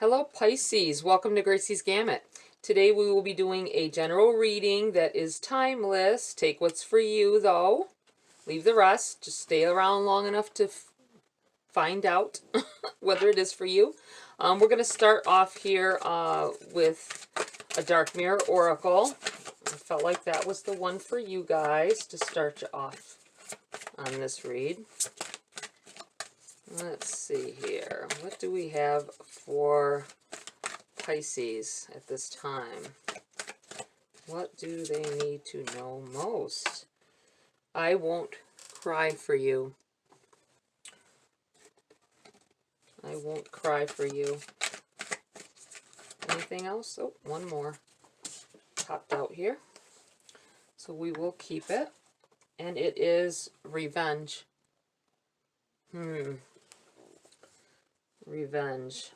Hello Pisces, welcome to GRAYCI'S Gamut. Today we will be doing a general reading that is timeless. Take what's for you though. Leave the rest. Just stay around long enough to find out whether it is for you. We're going to start off here with a Dark Mirror Oracle. I felt like that was the one for you guys to start you off on this read. Let's see here. What do we have for Pisces at this time? What do they need to know most? I won't cry for you. I won't cry for you. Anything else? Oh, one more popped out here. So we will keep it. And it is revenge. Revenge.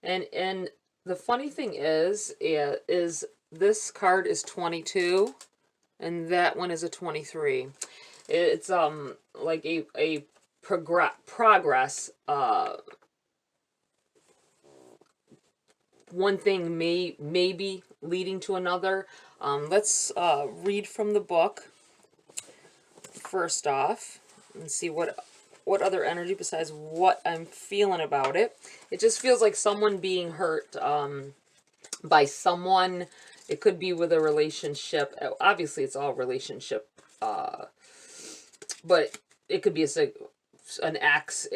And the funny thing is this card is 22 and that one is a 23. It's like a progress. One thing may be leading to another. Let's read from the book first off and see what other energy besides what I'm feeling about it. It just feels like someone being hurt by someone. It could be with a relationship. Obviously, it's all relationship. But it could be an ex,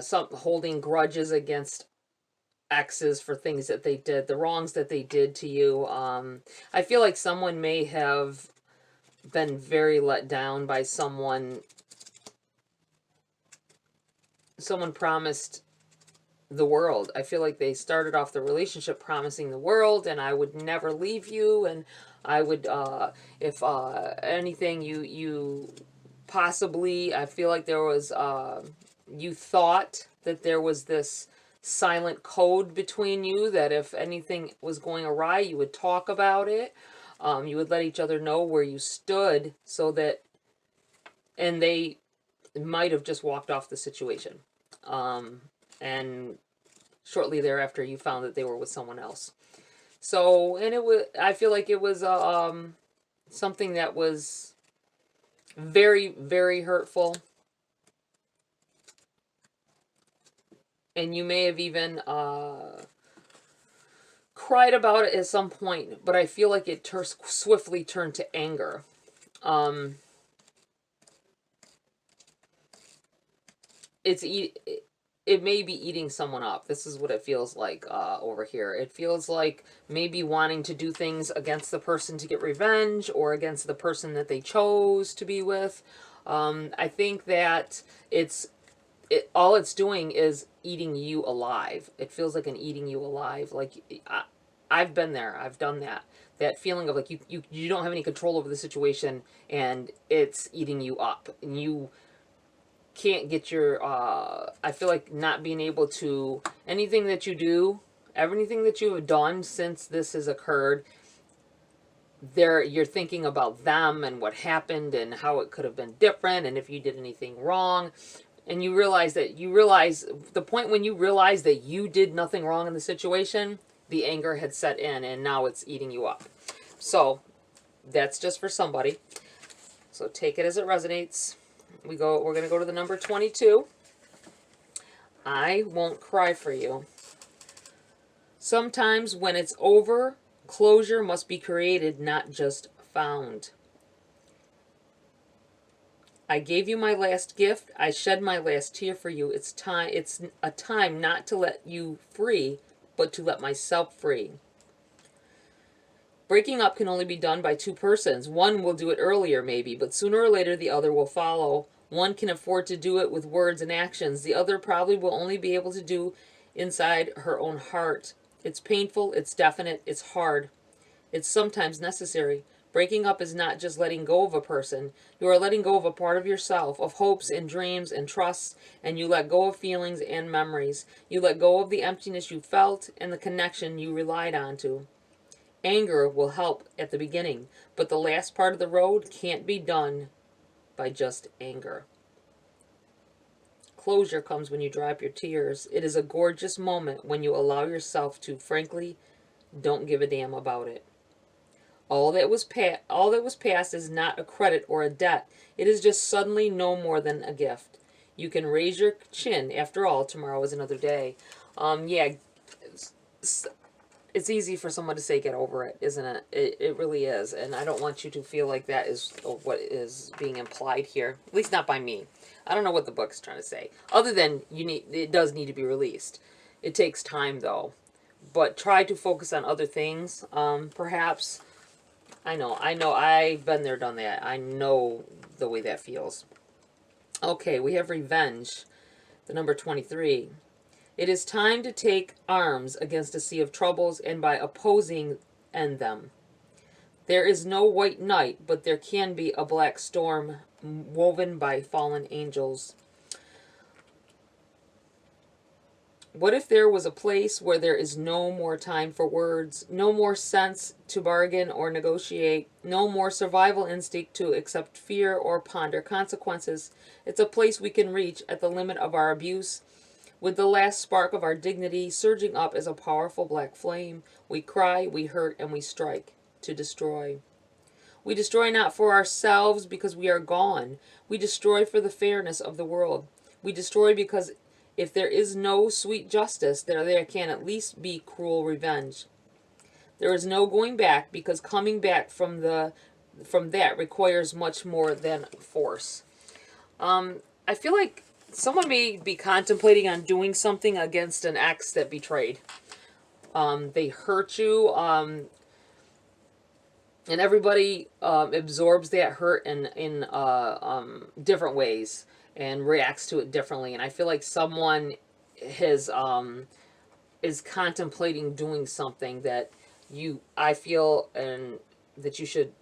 some holding grudges against exes for things that they did, the wrongs that they did to you. I feel like someone may have been very let down by someone. Someone promised the world. I feel like they started off the relationship promising the world, and I would never leave you, and I would, if anything, you possibly, I feel like there was, you thought that there was this silent code between you, that if anything was going awry, you would talk about it. You would let each other know where you stood, so that, and they might have just walked off the situation. And shortly thereafter you found that they were with someone else. So, and it was, I feel like it was something that was very, very hurtful. And you may have even cried about it at some point, but I feel like it swiftly turned to anger. It may be eating someone up. This is what it feels like over here. It feels like maybe wanting to do things against the person to get revenge, or against the person that they chose to be with. I think that all it's doing is eating you alive. It feels like an eating you alive. Like, I've been there. I've done that. That feeling of like you don't have any control over the situation, and it's eating you up, and you can't get your, I feel like not being able to, anything that you do, everything that you have done since this has occurred, you're thinking about them and what happened and how it could have been different, and if you did anything wrong. And you realize the point when you realize that you did nothing wrong in the situation, the anger had set in, and now it's eating you up. So that's just for somebody. So take it as it resonates. We're going to go to the number 22. I won't cry for you. Sometimes when it's over, closure must be created, not just found. I gave you my last gift. I shed my last tear for you. It's a time not to let you free, but to let myself free. Breaking up can only be done by two persons. One will do it earlier, maybe, but sooner or later the other will follow. One can afford to do it with words and actions. The other probably will only be able to do inside her own heart. It's painful, it's definite, it's hard. It's sometimes necessary. Breaking up is not just letting go of a person. You are letting go of a part of yourself, of hopes and dreams and trusts, and you let go of feelings and memories. You let go of the emptiness you felt and the connection you relied on to. Anger will help at the beginning, but the last part of the road can't be done by just anger. closure comes when you dry up your tears. It is a gorgeous moment when you allow yourself to, frankly, don't give a damn about it. All that was past is not a credit or a debt. It is just suddenly no more than a gift. You can raise your chin. After all, tomorrow is another day. Yeah, it's easy for someone to say get over it, isn't it? It really is. And I don't want you to feel like that is what is being implied here. At least not by me. I don't know what the book's trying to say. Other than it does need to be released. It takes time though. But try to focus on other things. Perhaps. I know. I've been there, done that. I know the way that feels. Okay, we have revenge. The number 23. It is time to take arms against a sea of troubles, and by opposing, end them. There is no white night, but there can be a black storm woven by fallen angels. What if there was a place where there is no more time for words, no more sense to bargain or negotiate, no more survival instinct to accept fear or ponder consequences? It's a place we can reach at the limit of our abuse, with the last spark of our dignity surging up as a powerful black flame. We cry, we hurt, and we strike to destroy. We destroy not for ourselves because we are gone. We destroy for the fairness of the world. We destroy because if there is no sweet justice, there can at least be cruel revenge. There is no going back, because coming back from that requires much more than force. I feel like someone may be contemplating on doing something against an ex that betrayed. They hurt you, and everybody absorbs that hurt in different ways and reacts to it differently. And I feel like someone is contemplating doing something that I feel and that you should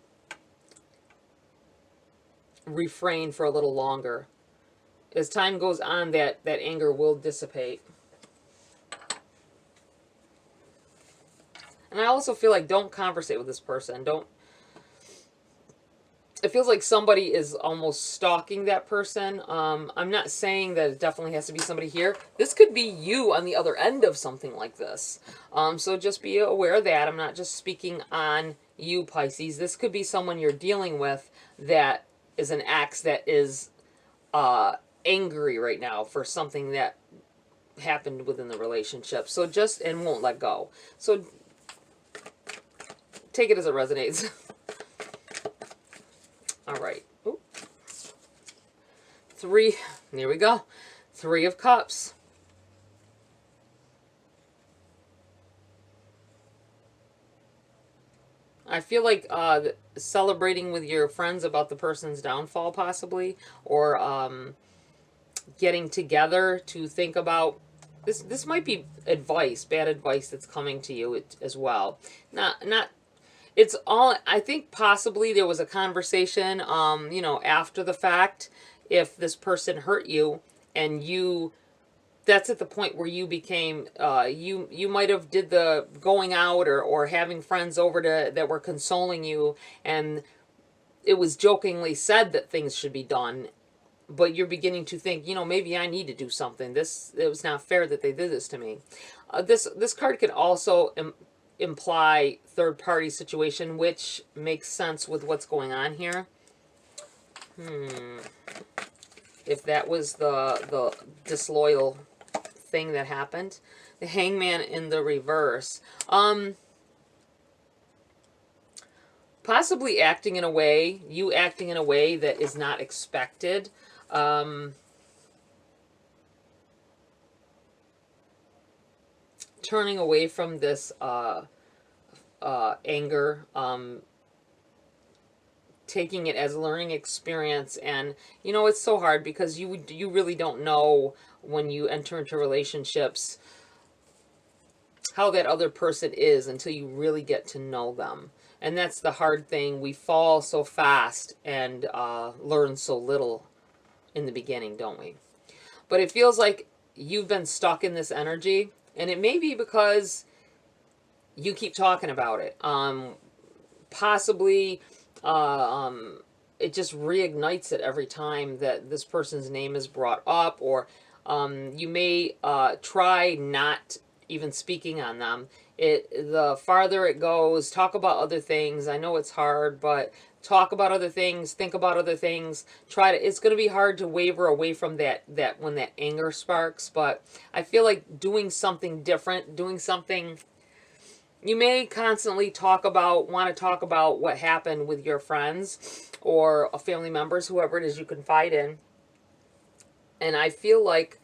refrain for a little longer. As time goes on, that anger will dissipate. And I also feel like don't conversate with this person. It feels like somebody is almost stalking that person. I'm not saying that it definitely has to be somebody here. This could be you on the other end of something like this. So just be aware of that. I'm not just speaking on you, Pisces. This could be someone you're dealing with that is an ex that is angry right now for something that happened within the relationship. So and won't let go. So take it as it resonates. All right. Ooh. 3. There we go. 3 of Cups. I feel like celebrating with your friends about the person's downfall, possibly, or getting together to think about this. This might be advice, bad advice that's coming to you as well. Not. It's all, I think possibly there was a conversation, after the fact, if this person hurt you and that's at the point where you became, you might have did the going out or having friends over that were consoling you, and it was jokingly said that things should be done, but you're beginning to think, maybe I need to do something. It was not fair that they did this to me. This card could also imply third-party situation, which makes sense with what's going on here. If that was the disloyal thing that happened. The Hangman in the reverse. Possibly acting in a way that is not expected. Turning away from this anger, taking it as a learning experience. And it's so hard because you really don't know when you enter into relationships how that other person is until you really get to know them. And that's the hard thing. We fall so fast and learn so little in the beginning, don't we? But it feels like you've been stuck in this energy. And it may be because you keep talking about it. Possibly it just reignites it every time that this person's name is brought up. Or You may try not even speaking on them. The farther it goes, talk about other things. I know it's hard, but talk about other things, think about other things. It's going to be hard to waver away from that when that anger sparks, but I feel like doing something different, doing something. You may constantly want to talk about what happened with your friends or family members, whoever it is you confide in. And I feel like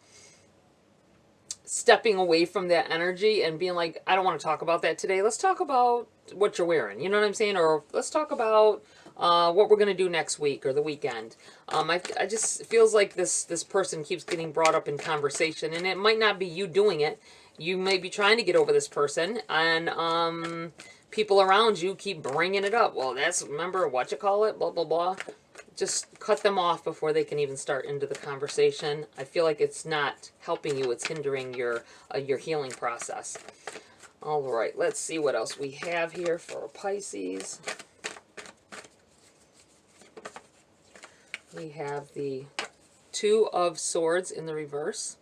stepping away from that energy and being like, I don't want to talk about that today. Let's talk about what you're wearing. You know what I'm saying? Or let's talk about what we're going to do next week or the weekend. I just feels like this person keeps getting brought up in conversation, and it might not be you doing it. You may be trying to get over this person, and people around you keep bringing it up. Well, remember what you call it, blah, blah, blah. Just cut them off before they can even start into the conversation. I feel like it's not helping you. It's hindering your healing process. All right, let's see what else we have here for Pisces. We have the Two of Swords in the reverse.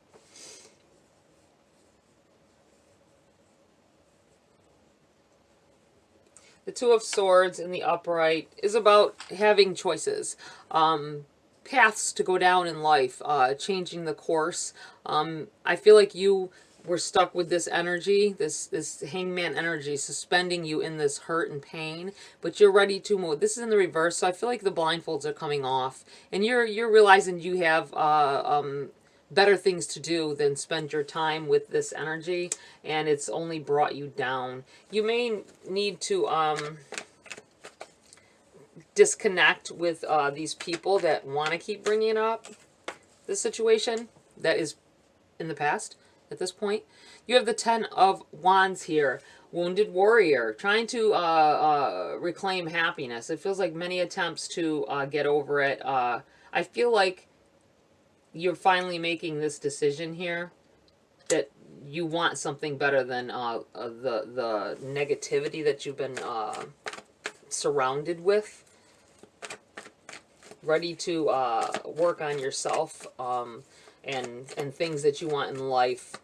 The Two of Swords in the upright is about having choices, paths to go down in life, changing the course. I feel like you were stuck with this energy, this hangman energy, suspending you in this hurt and pain, but you're ready to move. This is in the reverse, so I feel like the blindfolds are coming off, and you're realizing you have better things to do than spend your time with this energy, and it's only brought you down. You may need to disconnect with these people that want to keep bringing up this situation that is in the past at this point. You have the Ten of Wands here. Wounded warrior, trying to reclaim happiness. It feels like many attempts to get over it. I feel like you're finally making this decision here that you want something better than the negativity that you've been surrounded with. Ready to work on yourself and things that you want in life.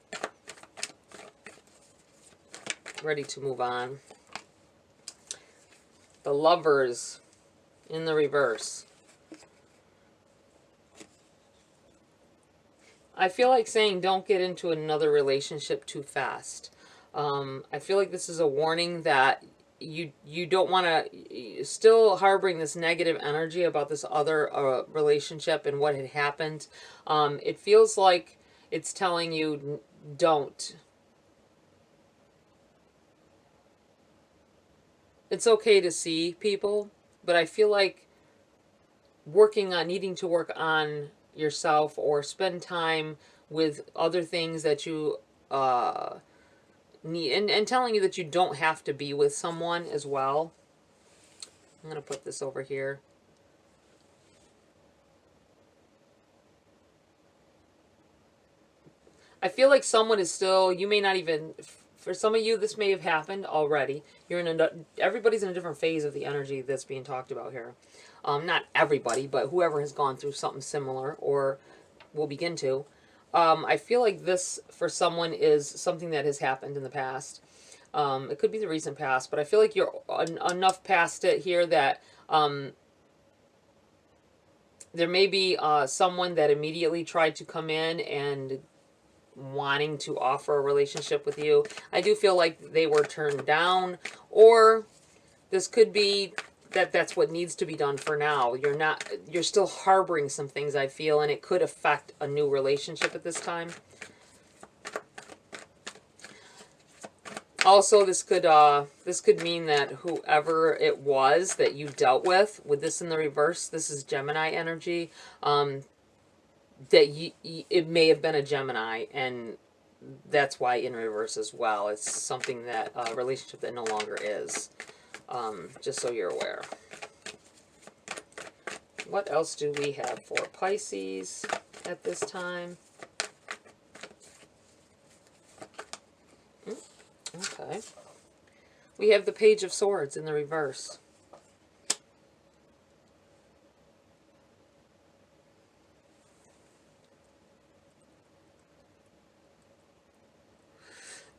Ready to move on. The Lovers in the reverse. I feel like saying don't get into another relationship too fast. I feel like this is a warning that you don't want to still harboring this negative energy about this other relationship and what had happened. It feels like it's telling you don't. It's okay to see people, but I feel like needing to work on yourself or spend time with other things that you need, and telling you that you don't have to be with someone as well. I'm going to put this over here. I feel like someone is still, you may not even, for some of you, this may have happened already. Everybody's in a different phase of the energy that's being talked about here. Not everybody, but whoever has gone through something similar or will begin to. I feel like this, for someone, is something that has happened in the past. It could be the recent past, but I feel like you're enough past it here that there may be someone that immediately tried to come in and wanting to offer a relationship with you. I do feel like they were turned down, or this could be that that's what needs to be done for now. You're still harboring some things, I feel, and it could affect a new relationship at this time. Also, this could mean that whoever it was that you dealt with this in the reverse, this is Gemini energy, that it may have been a Gemini, and that's why in reverse as well. It's something that a relationship that no longer is. Just so you're aware. What else do we have for Pisces at this time? Okay. We have the Page of Swords in the reverse.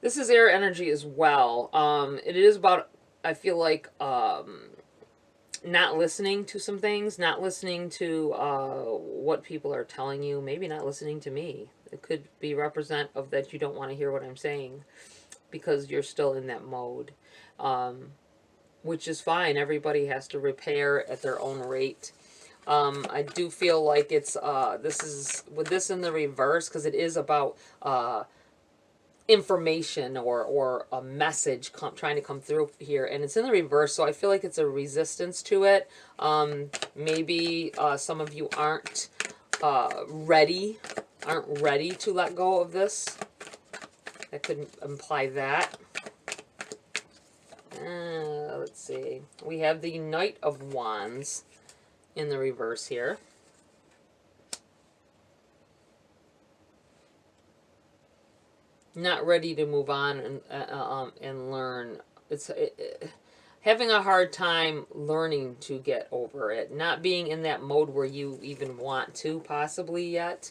This is air energy as well. It is about, I feel like, not listening to some things, not listening to what people are telling you, maybe not listening to me. It could be representative that you don't want to hear what I'm saying because you're still in that mode, which is fine. Everybody has to repair at their own rate. I do feel like it's, this is, with this in the reverse, because it is about information or a message trying to come through here, and it's in the reverse, so I feel like it's a resistance to it. Maybe some of you aren't ready to let go of this. That could imply that. Let's see. We have the Knight of Wands in the reverse here. Not ready to move on and learn. It's having a hard time learning to get over it. Not being in that mode where you even want to possibly yet.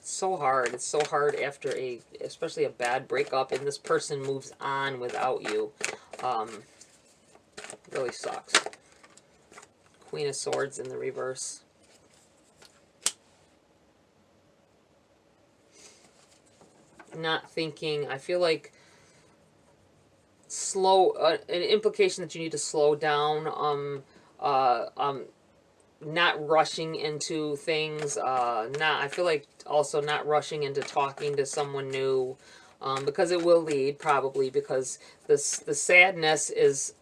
So hard. It's so hard after especially a bad breakup, and this person moves on without you. Really sucks. Queen of Swords in the reverse. Not thinking. I feel like an implication that you need to slow down. Not rushing into things. I feel like also not rushing into talking to someone new, because it will lead probably, because the sadness is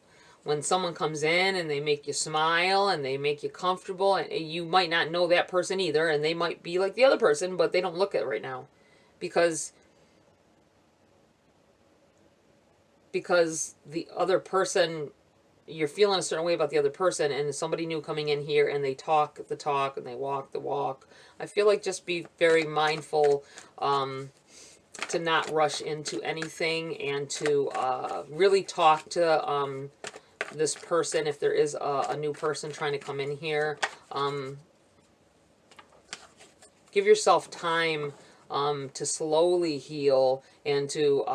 when someone comes in and they make you smile and they make you comfortable, and you might not know that person either, and they might be like the other person, but they don't look it right now because the other person, you're feeling a certain way about the other person, and somebody new coming in here and they talk the talk and they walk the walk. I feel like just be very mindful to not rush into anything, and to really talk to this person if there is a new person trying to come in here. Give yourself time to slowly heal and to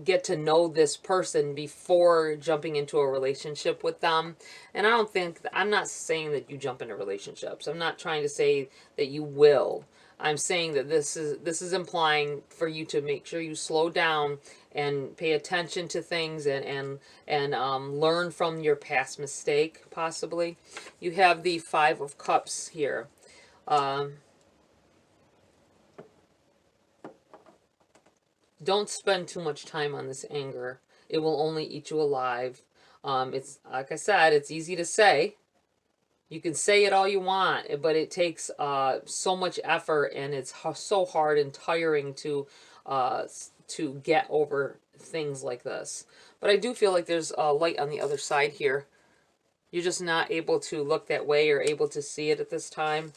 get to know this person before jumping into a relationship with them. And I'm not saying that you jump into relationships. I'm not trying to say that you will. I'm saying that this is implying for you to make sure you slow down and pay attention to things, and learn from your past mistake, possibly. You have the Five of Cups here. Don't spend too much time on this anger. It will only eat you alive. It's like I said, it's easy to say. You can say it all you want, but it takes so much effort, and it's so hard and tiring to get over things like this. But I do feel like there's a light on the other side here. You're just not able to look that way or able to see it at this time.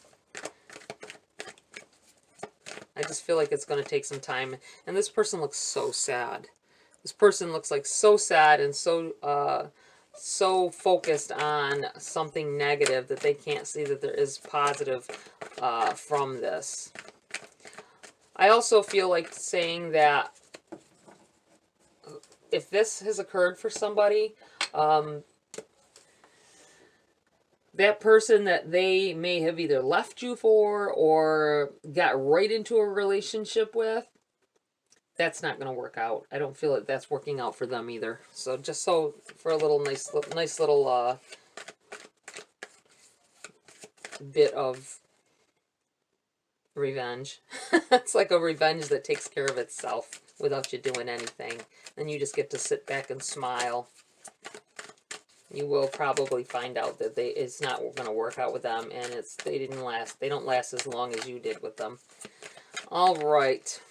I just feel like it's going to take some time. And this person looks so sad. This person looks like so sad and so focused on something negative that they can't see that there is positive from this. I also feel like saying that if this has occurred for somebody, that person that they may have either left you for or got right into a relationship with, that's not going to work out. I don't feel like that's working out for them either. So just so for a little nice little bit of revenge. It's like a revenge that takes care of itself without you doing anything. And you just get to sit back and smile. You will probably find out that it's not going to work out with them, and they don't last as long as you did with them. All right.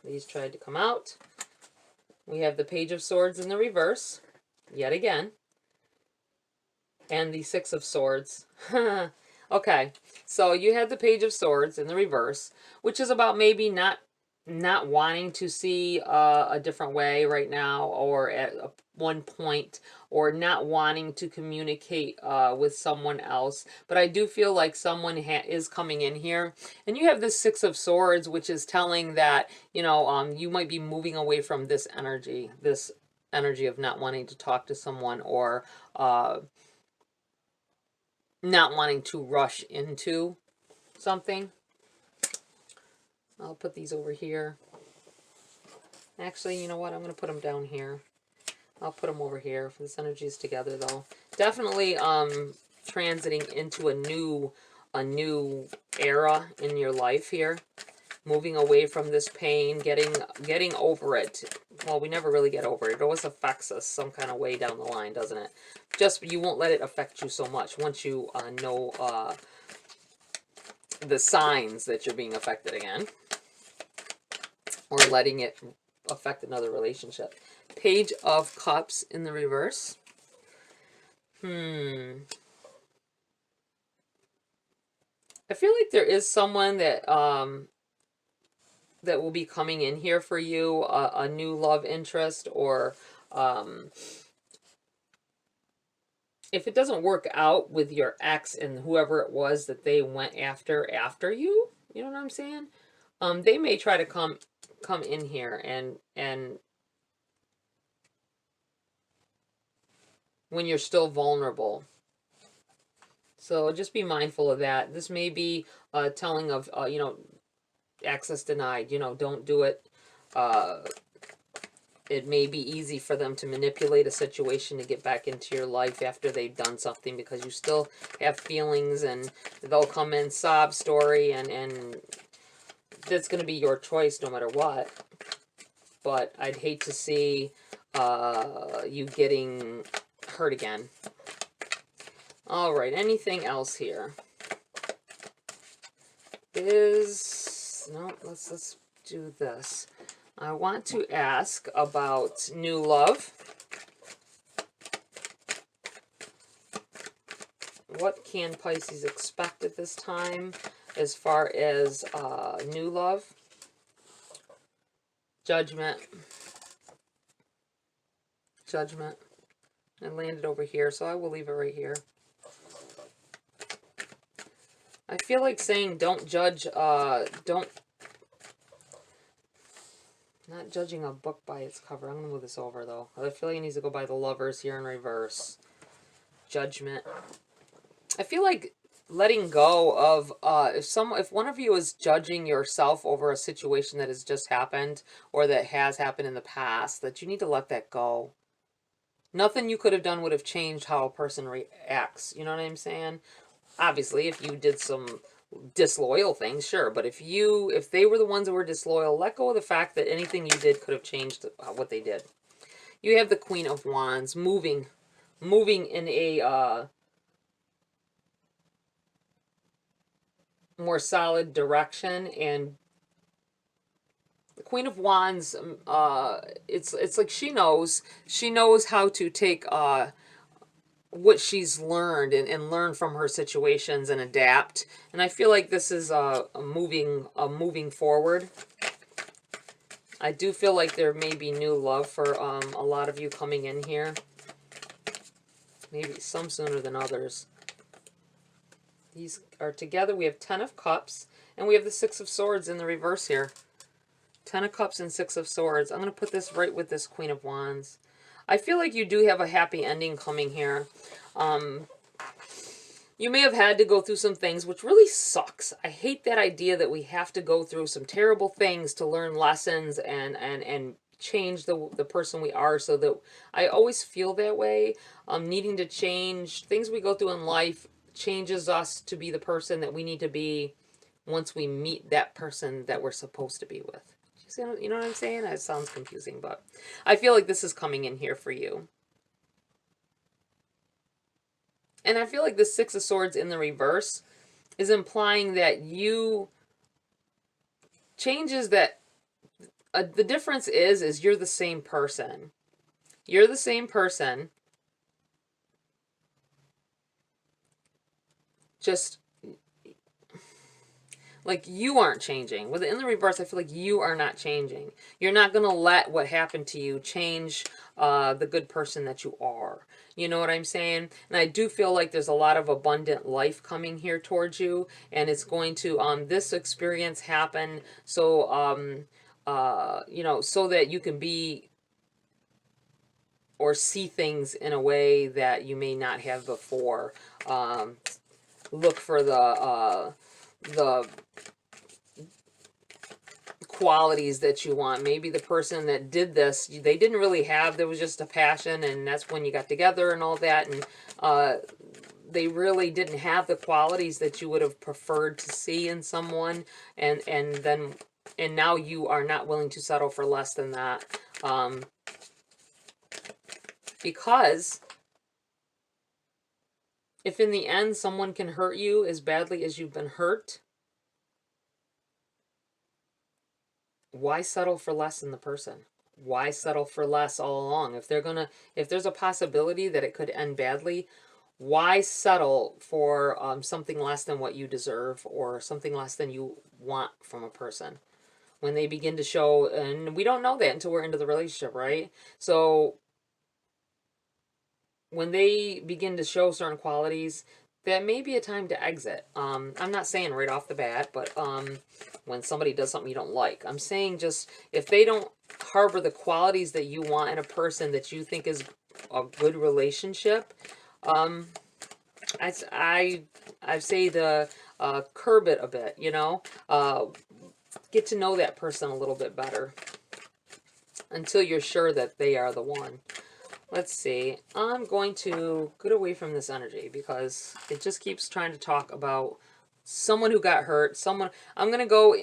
These tried to come out. We have the Page of Swords in the reverse, yet again. And the Six of Swords. Okay, so you had the Page of Swords in the reverse, which is about maybe not not wanting to see a different way right now, or at one point, or not wanting to communicate with someone else. But I do feel like someone is coming in here, and you have this Six of Swords, which is telling that, you know, you might be moving away from this energy of not wanting to talk to someone, or not wanting to rush into something. I'll put these over here. Actually, you know what? I'm going to put them down here. I'll put them over here. This energy is together, though. Definitely transiting into a new era in your life here. Moving away from this pain, getting over it. Well, we never really get over it. It always affects us some kind of way down the line, doesn't it? Just, you won't let it affect you so much once you know the signs that you're being affected again, or letting it affect another relationship. Page of Cups in the reverse. I feel like there is someone that that will be coming in here for you, a new love interest, or if it doesn't work out with your ex and whoever it was that they went after you, you know what I'm saying? They may try to come in here and when you're still vulnerable. So just be mindful of that. This may be telling of, you know, access denied, you know, don't do it. It may be easy for them to manipulate a situation to get back into your life after they've done something, because you still have feelings, and they'll come in sob story, and that's going to be your choice no matter what. But I'd hate to see you getting hurt again. All right, anything else here? No, let's do this. I want to ask about new love. What can Pisces expect at this time as far as new love? Judgment. Judgment. I landed over here, so I will leave it right here. I feel like saying don't judge, not judging a book by its cover. I'm going to move this over, though. I feel like it needs to go by the Lovers here in reverse. Judgment. I feel like letting go of, if one of you is judging yourself over a situation that has just happened, or that has happened in the past, that you need to let that go. Nothing you could have done would have changed how a person reacts. You know what I'm saying? Obviously, if you did some disloyal things, sure, but if they were the ones that were disloyal, let go of the fact that anything you did could have changed what they did. You have the Queen of Wands moving in a more solid direction, and the Queen of Wands, it's like she knows how to take what she's learned and learn from her situations and adapt. And I feel like this is a moving forward. I do feel like there may be new love for a lot of you coming in here. Maybe some sooner than others. These are together. We have 10 of Cups, and we have the 6 of Swords in the reverse here. 10 of Cups and 6 of Swords. I'm going to put this right with this Queen of Wands. I feel like you do have a happy ending coming here. You may have had to go through some things, which really sucks. I hate that idea that we have to go through some terrible things to learn lessons and change the person we are. So that I always feel that way. Needing to change. Things we go through in life changes us to be the person that we need to be once we meet that person that we're supposed to be with. You know what I'm saying? It sounds confusing, but I feel like this is coming in here for you. And I feel like the 6 of Swords in the reverse is implying that you changes that the difference is you're the same person. You're the same person. Just Like, you aren't changing. With it in the reverse, I feel like you are not changing. You're not going to let what happened to you change the good person that you are. You know what I'm saying? And I do feel like there's a lot of abundant life coming here towards you, and it's going to, this experience happen so, you know, so that you can be or see things in a way that you may not have before. Look for the qualities that you want. Maybe the person that did this, they didn't really have, there was just a passion, and that's when you got together and all that, and they really didn't have the qualities that you would have preferred to see in someone, and now you are not willing to settle for less than that, because if in the end someone can hurt you as badly as you've been hurt, why settle for less in the person? Why settle for less all along? If there's a possibility that it could end badly, why settle for something less than what you deserve, or something less than you want from a person? When they begin to show, and we don't know that until we're into the relationship, right? So when they begin to show certain qualities, that may be a time to exit. I'm not saying right off the bat, but when somebody does something you don't like, I'm saying just if they don't harbor the qualities that you want in a person that you think is a good relationship, I say the curb it a bit, you know, get to know that person a little bit better until you're sure that they are the one. Let's see. I'm going to get away from this energy because it just keeps trying to talk about someone who got hurt. I'm going to go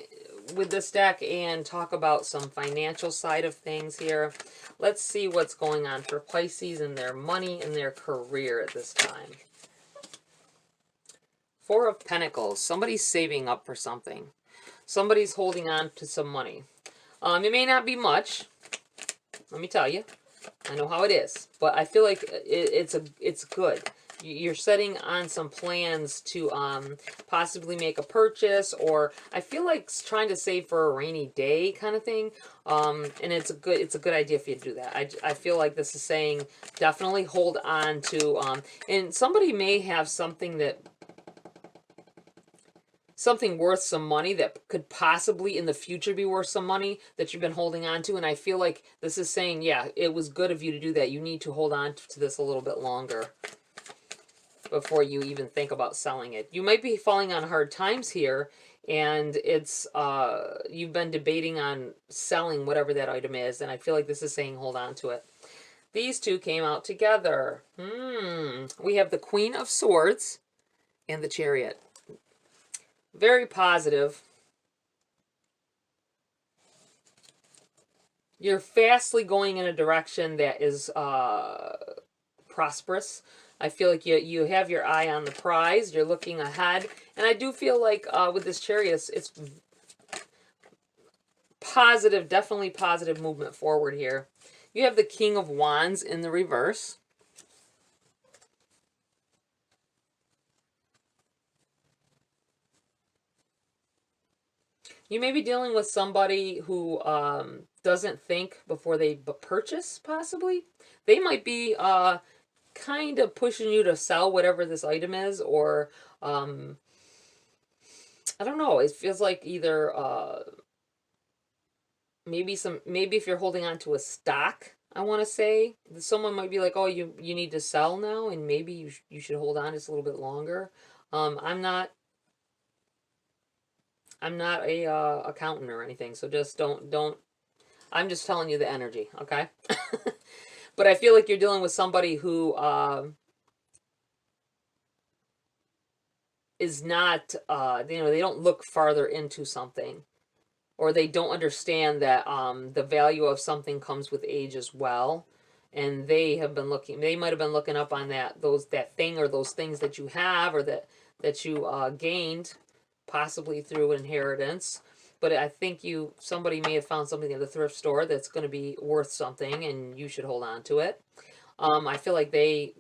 with this deck and talk about some financial side of things here. Let's see what's going on for Pisces and their money and their career at this time. Four of Pentacles. Somebody's saving up for something. Somebody's holding on to some money. It may not be much. Let me tell you. I know how it is, but I feel like it's good. You're setting on some plans to possibly make a purchase, or I feel like trying to save for a rainy day kind of thing. And it's a good idea for you to do that. I feel like this is saying definitely hold on to and somebody may have something worth some money that could possibly in the future be worth some money that you've been holding on to. And I feel like this is saying, yeah, it was good of you to do that. You need to hold on to this a little bit longer before you even think about selling it. You might be falling on hard times here, and it's you've been debating on selling whatever that item is, and I feel like this is saying hold on to it. These two came out together. We have the Queen of Swords and the Chariot. Very positive. You're fastly going in a direction that is prosperous. I feel like you have your eye on the prize. You're looking ahead. And I do feel like with this Chariot, it's positive, definitely positive movement forward here. You have the King of Wands in the reverse. You may be dealing with somebody who doesn't think before they purchase, possibly. They might be kind of pushing you to sell whatever this item is, or I don't know. It feels like either maybe if you're holding on to a stock, I want to say someone might be like, oh, you need to sell now, and maybe you should hold on just a little bit longer. I'm not a accountant or anything, so just don't. I'm just telling you the energy, okay? But I feel like you're dealing with somebody who is not, they don't look farther into something, or they don't understand that the value of something comes with age as well. And they might have been looking up on that thing or those things that you have, or that you gained possibly through inheritance. But I think somebody may have found something at the thrift store that's going to be worth something, and you should hold on to it. I feel like you're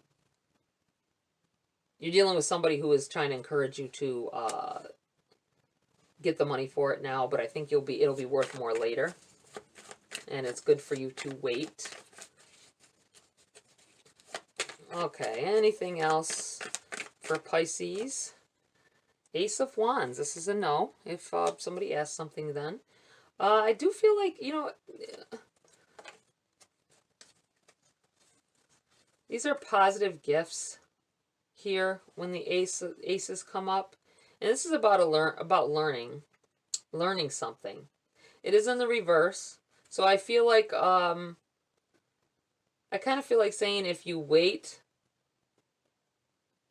dealing with somebody who is trying to encourage you to get the money for it now, but I think it'll be worth more later. And it's good for you to wait. Okay, anything else for Pisces? Ace of Wands. This is a no. If somebody asks something then. I do feel like, you know, these are positive gifts here when the aces come up. And this is about learning something. It is in the reverse. So I feel like, I kind of feel like saying if you wait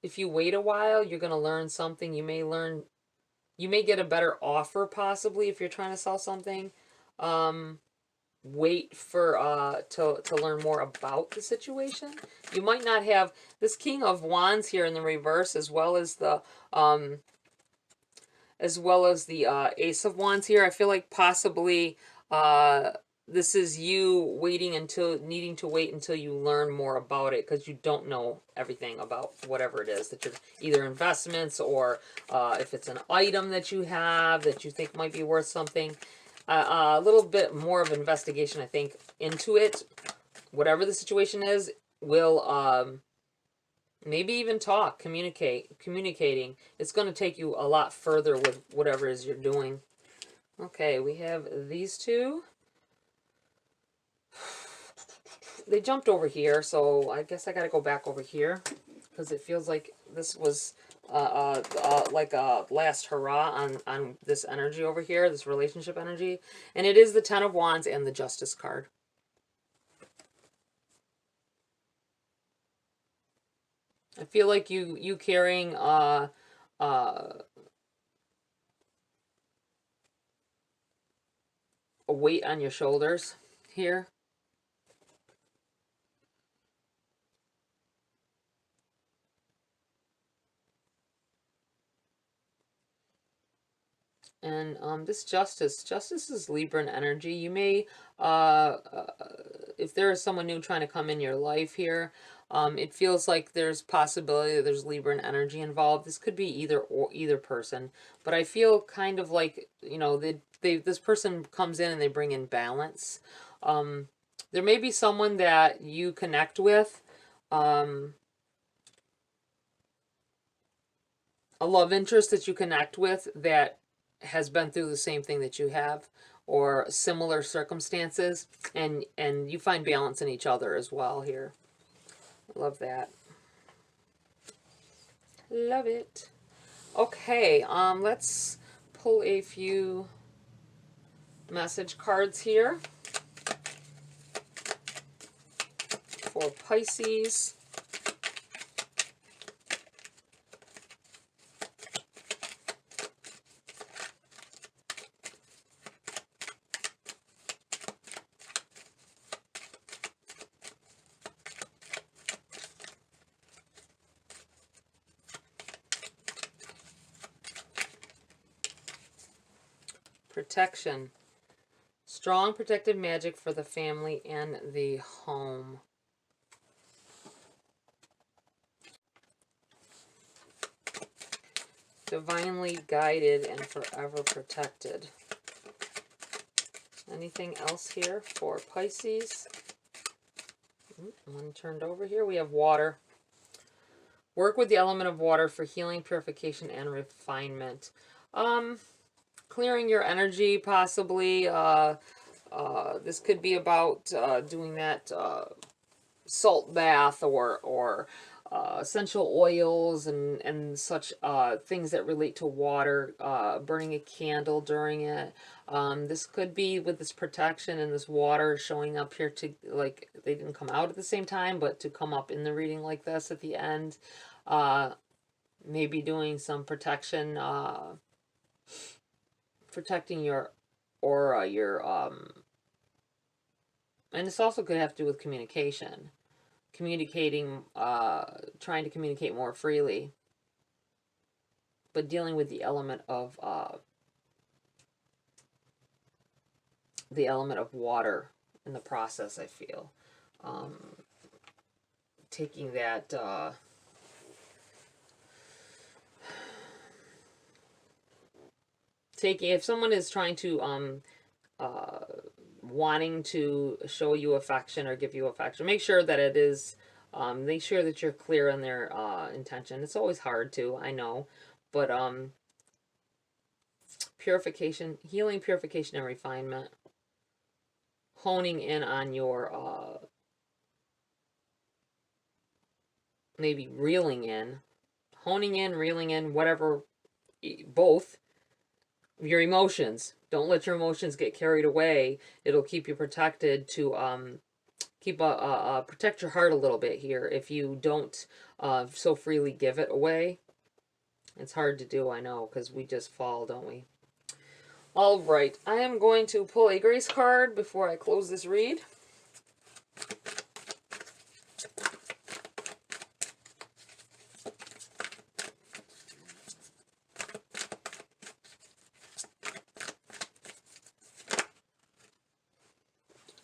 a while, you're going to learn something. You may get a better offer possibly if you're trying to sell something. Wait for to learn more about the situation. You might not have this King of Wands here in the reverse, as well as the Ace of Wands here. I feel like possibly this is you needing to wait until you learn more about it, because you don't know everything about whatever it is that you're, either investments or if it's an item that you have that you think might be worth something. A little bit more of investigation, I think, into it. Whatever the situation is, will maybe even communicating. It's going to take you a lot further with whatever it is you're doing. Okay, we have these two. They jumped over here, so I guess I got to go back over here, because it feels like this was like a last hurrah on this energy over here, this relationship energy. And it is the Ten of Wands and the Justice card. I feel like you carrying a weight on your shoulders here. And this Justice is Libran energy. You may, if there is someone new trying to come in your life here, it feels like there's possibility that there's Libran energy involved. This could be either person, but I feel kind of like, you know, this person comes in and they bring in balance. There may be someone that you connect with, a love interest that you connect with that has been through the same thing that you have, or similar circumstances, and you find balance in each other as well here. Love that. Love it. Okay, let's pull a few message cards here for Pisces. Protection. Strong protective magic for the family and the home. Divinely guided and forever protected. Anything else here for Pisces? One turned over here. We have water. Work with the element of water for healing, purification, and refinement. Clearing your energy, possibly. This could be about doing that salt bath or essential oils and such things that relate to water, burning a candle during it. This could be with this protection and this water showing up here to, like, they didn't come out at the same time, but to come up in the reading like this at the end. Maybe doing some protection, protecting your aura, and this also could have to do with communication. Communicating, trying to communicate more freely, but dealing with the element of water in the process, I feel. Taking that if someone is trying to, wanting to show you affection or give you affection, make sure that it is, make sure that you're clear on their intention. It's always hard to, I know, but purification, healing, purification, and refinement, honing in on your, maybe reeling in, honing in, reeling in, whatever, both, your emotions. Don't let your emotions get carried away. It'll keep you protected to protect your heart a little bit here if you don't so freely give it away. It's hard to do, I know, because we just fall, don't we? All right, I am going to pull a grace card before I close this read.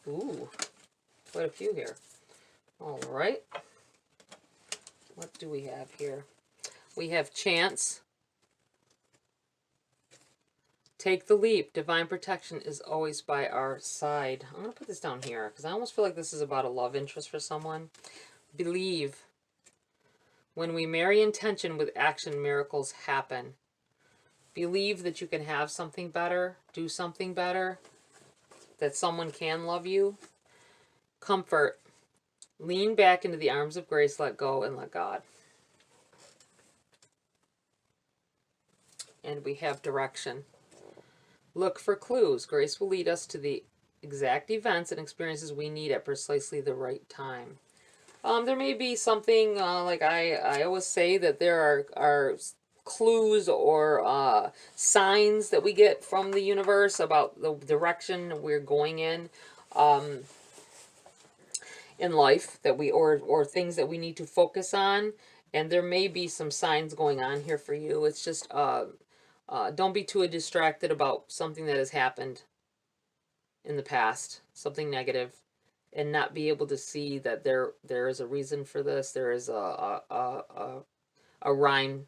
Ooh, quite a few here. All right. What do we have here? We have chance. Take the leap. Divine protection is always by our side. I'm going to put this down here because I almost feel like this is about a love interest for someone. Believe. When we marry intention with action, miracles happen. Believe that you can have something better, do something better, that someone can love you. Comfort. Lean back into the arms of grace, let go, and let God. And we have direction. Look for clues. Grace will lead us to the exact events and experiences we need at precisely the right time. There may be something, like I always say, that there are clues or signs that we get from the universe about the direction we're going in life, that we or things that we need to focus on. And there may be some signs going on here for you. It's just don't be too distracted about something that has happened in the past, something negative, and not be able to see that there is a reason for this. There is a rhyme,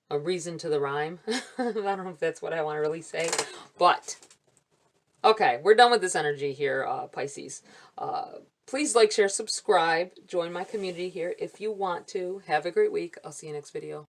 a reason to the rhyme. I don't know if that's what I want to really say, but okay, we're done with this energy here, Pisces. Please like, share, subscribe, join my community here if you want to. Have a great week. I'll see you next video.